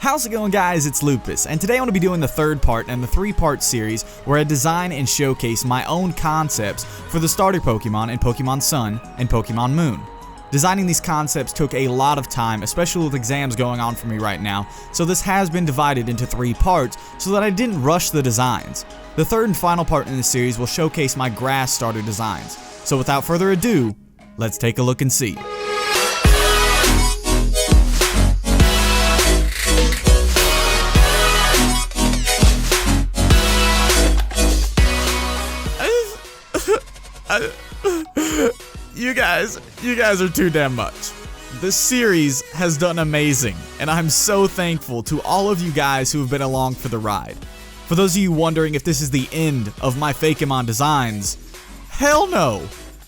How's it going, guys? It's Lupus, and today I want to be doing the third part in the three-part series where I design and showcase my own concepts for the starter Pokemon in Pokemon Sun and Pokemon Moon. Designing these concepts took a lot of time, especially with exams going on for me right now, so this has been divided into 3 parts so that I didn't rush the designs. The third and final part in this series will showcase my grass starter designs. So without further ado, let's take a look and see. You guys are too damn much. This series has done amazing, and I'm so thankful to all of you guys who have been along for the ride. For those of you wondering if this is the end of my Fakemon designs, hell no!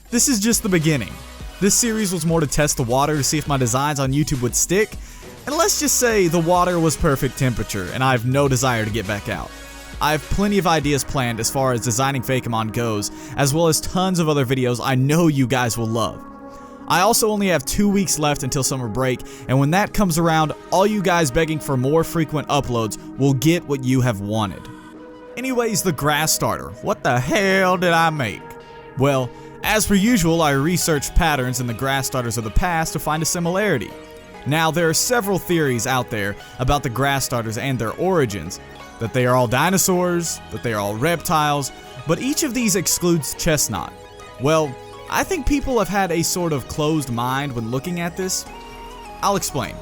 This is just the beginning. This series was more to test the water to see if my designs on YouTube would stick, and let's just say the water was perfect temperature, and I have no desire to get back out. I have plenty of ideas planned as far as designing Fakemon goes, as well as tons of other videos I know you guys will love. I also only have 2 weeks left until summer break, and when that comes around, all you guys begging for more frequent uploads will get what you have wanted. Anyways, the grass starter. What the hell did I make? Well, as per usual, I researched patterns in the grass starters of the past to find a similarity. Now, there are several theories out there about the grass starters and their origins. That they are all dinosaurs, that they are all reptiles, but each of these excludes Chestnut. Well, I think people have had a sort of closed mind when looking at this. I'll explain.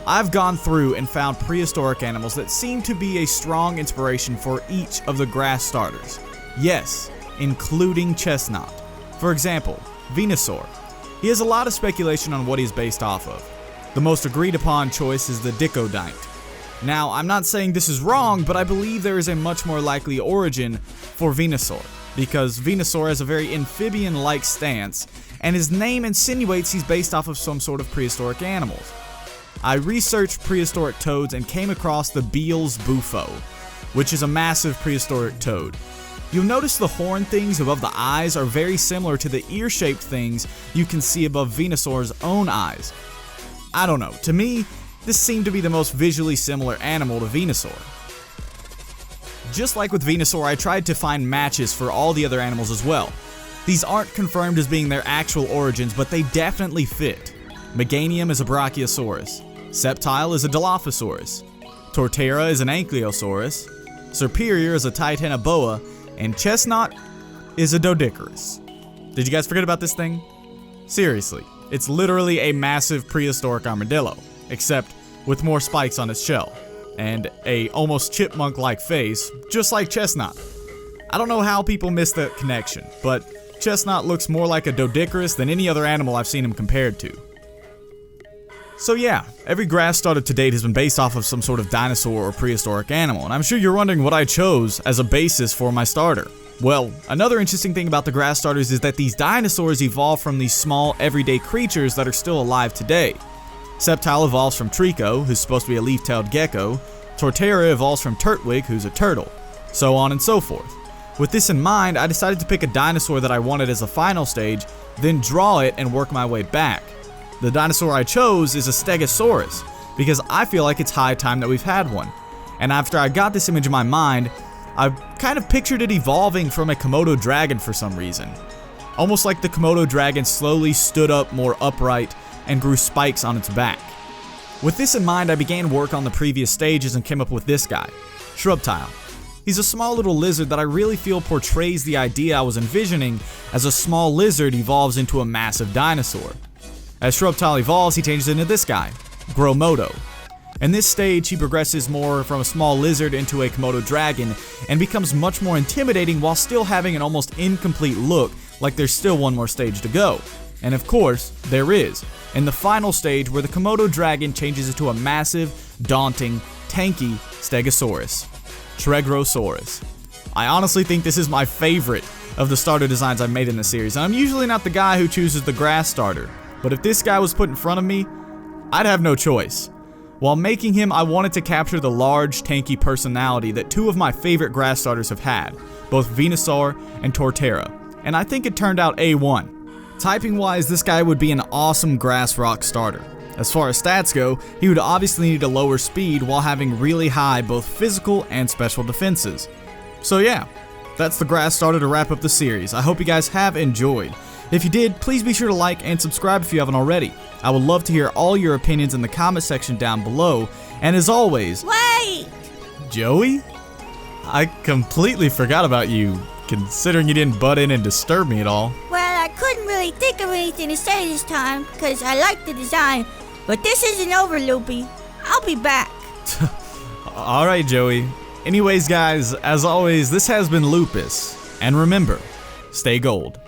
I've gone through and found prehistoric animals that seem to be a strong inspiration for each of the grass starters. Yes, including Chestnut. For example, Venusaur. He has a lot of speculation on what he's based off of. The most agreed upon choice is the Dicodite. Now, I'm not saying this is wrong, but I believe there is a much more likely origin for Venusaur, because Venusaur has a very amphibian-like stance, and his name insinuates he's based off of some sort of prehistoric animals. I researched prehistoric toads and came across the Beale's Bufo, which is a massive prehistoric toad. You'll notice the horn things above the eyes are very similar to the ear-shaped things you can see above Venusaur's own eyes. I don't know, to me, this seemed to be the most visually similar animal to Venusaur. Just like with Venusaur, I tried to find matches for all the other animals as well. These aren't confirmed as being their actual origins, but they definitely fit. Meganium is a Brachiosaurus, Sceptile is a Dilophosaurus, Torterra is an Ankylosaurus, Serperior is a Titanoboa, and Chestnut is a Doedicurus. Did you guys forget about this thing? Seriously, it's literally a massive prehistoric armadillo, except with more spikes on its shell, and a almost chipmunk-like face, just like Chestnut. I don't know how people miss that connection, but Chestnut looks more like a Doedicurus than any other animal I've seen him compared to. So yeah, every grass starter to date has been based off of some sort of dinosaur or prehistoric animal, and I'm sure you're wondering what I chose as a basis for my starter. Well, another interesting thing about the grass starters is that these dinosaurs evolved from these small, everyday creatures that are still alive today. Sceptile evolves from Trico, who's supposed to be a leaf-tailed gecko, Torterra evolves from Turtwig, who's a turtle, so on and so forth. With this in mind, I decided to pick a dinosaur that I wanted as a final stage, then draw it and work my way back. The dinosaur I chose is a Stegosaurus, because I feel like it's high time that we've had one. And after I got this image in my mind, I kind of pictured it evolving from a Komodo dragon for some reason. Almost like the Komodo dragon slowly stood up more upright and grew spikes on its back. With this in mind, I began work on the previous stages and came up with this guy, Shrubtile. He's a small little lizard that I really feel portrays the idea I was envisioning as a small lizard evolves into a massive dinosaur. As Shrubtile evolves, he changes into this guy, Gromodo. In this stage, he progresses more from a small lizard into a Komodo dragon and becomes much more intimidating while still having an almost incomplete look, like there's still one more stage to go. And of course, there is, in the final stage where the Komodo dragon changes into a massive, daunting, tanky Stegosaurus, Tregrosaurus. I honestly think this is my favorite of the starter designs I've made in the series, and I'm usually not the guy who chooses the grass starter, but if this guy was put in front of me, I'd have no choice. While making him, I wanted to capture the large, tanky personality that 2 of my favorite grass starters have had, both Venusaur and Torterra, and I think it turned out A1. Typing wise, this guy would be an awesome grass rock starter. As far as stats go, he would obviously need a lower speed while having really high both physical and special defenses. So yeah, that's the grass starter to wrap up the series. I hope you guys have enjoyed. If you did, please be sure to like and subscribe if you haven't already. I would love to hear all your opinions in the comment section down below, and as always... Wait! Joey? I completely forgot about you, considering you didn't butt in and disturb me at all. Well, I couldn't really think of anything to say this time, because I like the design. But this isn't over, Loopy. I'll be back. Alright, Joey. Anyways, guys, as always, this has been Lupus. And remember, stay gold.